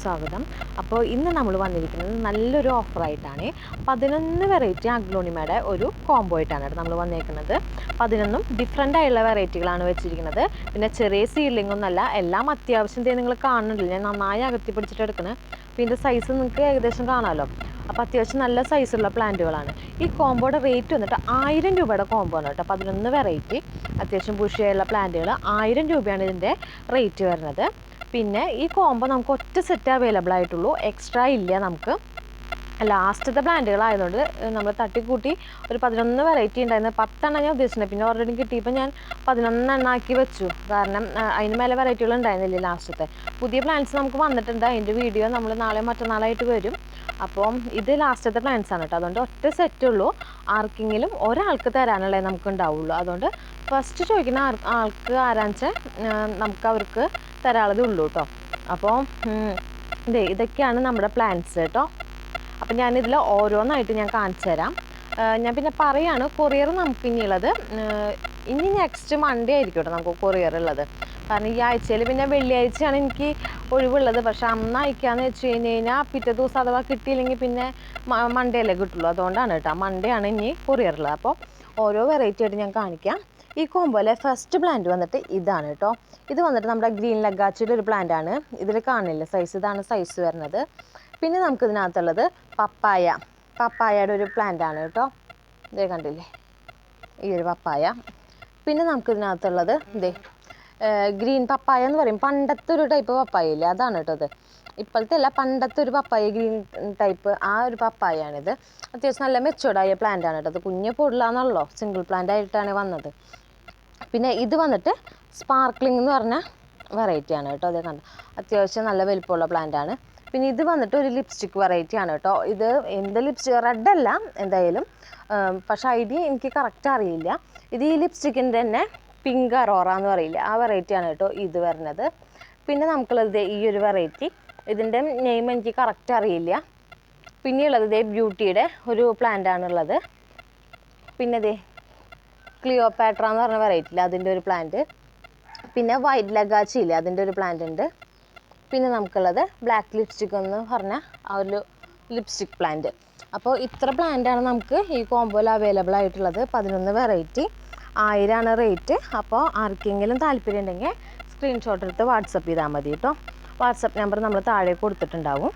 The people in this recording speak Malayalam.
സ്വാഗതം. അപ്പോൾ ഇന്ന് നമ്മൾ വന്നിരിക്കുന്നത് നല്ലൊരു ഓഫറായിട്ടാണ്. 11 വെറൈറ്റി അഗ്ലോണിമയുടെ ഒരു കോംബോ ആയിട്ടാണ് നമ്മൾ വന്നിരിക്കുന്നത്. 11 ഡിഫറെൻ്റ് ആയുള്ള വെറൈറ്റികളാണ് വെച്ചിരിക്കുന്നത്. പിന്നെ ചെറിയ സീഡ്ലിംഗ് ഒന്നല്ല, എല്ലാം അത്യാവശ്യം നിങ്ങൾ കാണുന്നുണ്ടല്ലോ, ഞാൻ നന്നായി അകത്തി പിടിച്ചിട്ട് എടുക്കുന്നത്. അപ്പോൾ ഇതിൻ്റെ സൈസ് നിങ്ങൾക്ക് ഏകദേശം കാണാമല്ലോ. അപ്പോൾ അത്യാവശ്യം നല്ല സൈസുള്ള പ്ലാന്റുകളാണ്. ഈ കോംബോയുടെ റേറ്റ് വന്നിട്ട് 1000 രൂപയുടെ കോംബോ ആണ് കേട്ടോ. 11 വെറൈറ്റി അത്യാവശ്യം ബുഷിയായുള്ള പ്ലാന്റുകൾ 1000 രൂപയാണ് ഇതിൻ്റെ റേറ്റ് വരുന്നത്. പിന്നെ ഈ കോംബോ നമുക്ക് ഒറ്റ സെറ്റ് അവൈലബിൾ ആയിട്ടുള്ളൂ, എക്സ്ട്രാ ഇല്ല. നമുക്ക് ലാസ്റ്റത്തെ പ്ലാന്റുകളായതുകൊണ്ട് നമ്മൾ തട്ടിക്കൂട്ടി ഒരു 11 വെറൈറ്റി ഉണ്ടായിരുന്നു. 10 എണ്ണം ഞാൻ ഉദ്ദേശിച്ചത്, പിന്നെ ഓൾറെഡി കിട്ടിയപ്പോൾ ഞാൻ 11 എണ്ണം ആക്കി വെച്ചു. കാരണം അതിന് മേലെ വെറൈറ്റികൾ ഉണ്ടായിരുന്നില്ല ലാസ്റ്റത്തെ. പുതിയ പ്ലാന്റ്സ് നമുക്ക് വന്നിട്ടുണ്ട്, അതിൻ്റെ വീഡിയോ നമ്മൾ നാളെ മറ്റന്നാളായിട്ട് വരും. അപ്പം ഇത് ലാസ്റ്റത്തെ പ്ലാന്റ്സ് ആണ് കേട്ടോ. അതുകൊണ്ട് ഒറ്റ സെറ്റ് ഉള്ളൂ, ആർക്കെങ്കിലും ഒരാൾക്ക് തരാനുള്ളത് നമുക്ക് ഉണ്ടാവുള്ളൂ. അതുകൊണ്ട് ഫസ്റ്റ് ചോദിക്കുന്ന ആൾക്ക് ആരാണെന്ന് വെച്ചാൽ നമുക്ക് അവർക്ക് തരാനുള്ളത് ഉള്ളൂ കേട്ടോ. അപ്പോൾ ഇതൊക്കെയാണ് നമ്മുടെ പ്ലാന്റ്സ് കേട്ടോ. അപ്പം ഞാനിതിൽ ഓരോന്നായിട്ട് ഞാൻ കാണിച്ചു തരാം. ഞാൻ പിന്നെ പറയാണ്, കൊറിയർ നമുക്ക് ഇനിയുള്ളത് ഇനി നെക്സ്റ്റ് മൺഡേ ആയിരിക്കും കേട്ടോ നമുക്ക് കൊറിയർ ഉള്ളത്. കാരണം ഈ ആഴ്ചയിൽ പിന്നെ വെള്ളിയാഴ്ചയാണ് എനിക്ക് ഒഴിവുള്ളത്. പക്ഷെ അന്ന് അയക്കാന്ന് വെച്ച് കഴിഞ്ഞാൽ പിറ്റേ ദിവസം അഥവാ കിട്ടിയില്ലെങ്കിൽ പിന്നെ മൺഡേ അല്ലേ കിട്ടുള്ളൂ. അതുകൊണ്ടാണ് കേട്ടോ, മൺഡേ ആണ് ഇനി കൊറിയറുള്ളത്. അപ്പോൾ ഓരോ വെറൈറ്റി ആയിട്ട് ഞാൻ കാണിക്കാം. ഈ കോംബോയിലെ ഫസ്റ്റ് പ്ലാന്റ് വന്നിട്ട് ഇതാണ് കേട്ടോ. ഇത് വന്നിട്ട് നമ്മുടെ ഗ്രീൻ ലഗാച്ചിയുടെ ഒരു പ്ലാന്റ് ആണ്. ഇതിൽ കാണില്ല സൈസ്, ഇതാണ് സൈസ് വരുന്നത്. പിന്നെ നമുക്ക് ഇതിനകത്തുള്ളത് പപ്പായയുടെ ഒരു പ്ലാന്റ് ആണ് കേട്ടോ. ഇതേ കണ്ടില്ലേ, ഈ ഒരു പപ്പായ. പിന്നെ നമുക്ക് ഇതിനകത്തുള്ളത് ഗ്രീൻ പപ്പായ എന്ന് പറയും, പണ്ടത്തെ ഒരു ടൈപ്പ് പപ്പായ ഇല്ലേ, അതാണ് കേട്ടോ ഇത്. ഇപ്പോഴത്തെ അല്ല, പണ്ടത്തെ ഒരു പപ്പായ, ഗ്രീൻ ടൈപ്പ്, ആ ഒരു പപ്പായാണിത്. അത്യാവശ്യം നല്ല മെച്ചോർഡായ പ്ലാന്റ് ആണ് കേട്ടോ. അത് കുഞ്ഞ് പൊടില്ലാന്നുള്ളൂ, സിംഗിൾ പ്ലാന്റ് ആയിട്ടാണ് വന്നത്. പിന്നെ ഇത് വന്നിട്ട് സ്പാർക്ലിംഗ് എന്ന് പറഞ്ഞ വെറൈറ്റി ആണ് കേട്ടോ. അതേ കണ്ടോ, അത്യാവശ്യം നല്ല വലിപ്പമുള്ള പ്ലാന്റ് ആണ്. പിന്നെ ഇത് വന്നിട്ട് ഒരു ലിപ്സ്റ്റിക് വെറൈറ്റി ആണ് കേട്ടോ. ഇത് എന്ത് ലിപ്സ്റ്റിക്, റെഡ് അല്ല എന്തായാലും, പക്ഷെ ഐഡിയ എനിക്ക് കറക്റ്റ് അറിയില്ല. ഇത് ഈ ലിപ്സ്റ്റിക്കിൻ്റെ തന്നെ പിങ്ക് അറോറ എന്ന് പറയില്ല, ആ വെറൈറ്റി ആണ് കേട്ടോ ഇത് വരുന്നത്. പിന്നെ നമുക്കുള്ളത് ഈ ഒരു വെറൈറ്റി, ഇതിൻ്റെ നെയിം എനിക്ക് കറക്റ്റ് അറിയില്ല. പിന്നെയുള്ളത് ബ്യൂട്ടിയുടെ ഒരു പ്ലാന്റ് ആണുള്ളത്. പിന്നെ ക്ലിയോപാട്ര എന്ന് പറഞ്ഞ വെറൈറ്റി ഇല്ല, അതിൻ്റെ ഒരു പ്ലാന്റ്. പിന്നെ വൈറ്റ് ലഗാച്ചി ഇല്ല, അതിൻ്റെ ഒരു പ്ലാന്റ് ഉണ്ട്. പിന്നെ നമുക്കുള്ളത് ബ്ലാക്ക് ലിപ്സ്റ്റിക് എന്ന് പറഞ്ഞ ആ ഒരു ലിപ്സ്റ്റിക് പ്ലാന്റ്. അപ്പോൾ ഇത്ര പ്ലാന്റാണ് നമുക്ക് ഈ കോംബോയിൽ അവൈലബിൾ ആയിട്ടുള്ളത്. 11 വെറൈറ്റി, 1000 ആണ് റേറ്റ്. അപ്പോൾ ആർക്കെങ്കിലും താല്പര്യം ഉണ്ടെങ്കിൽ സ്ക്രീൻഷോട്ട് എടുത്ത് വാട്സപ്പ് ചെയ്താൽ മതി കേട്ടോ. വാട്സപ്പ് നമ്പർ നമ്മൾ താഴെ കൊടുത്തിട്ടുണ്ടാവും.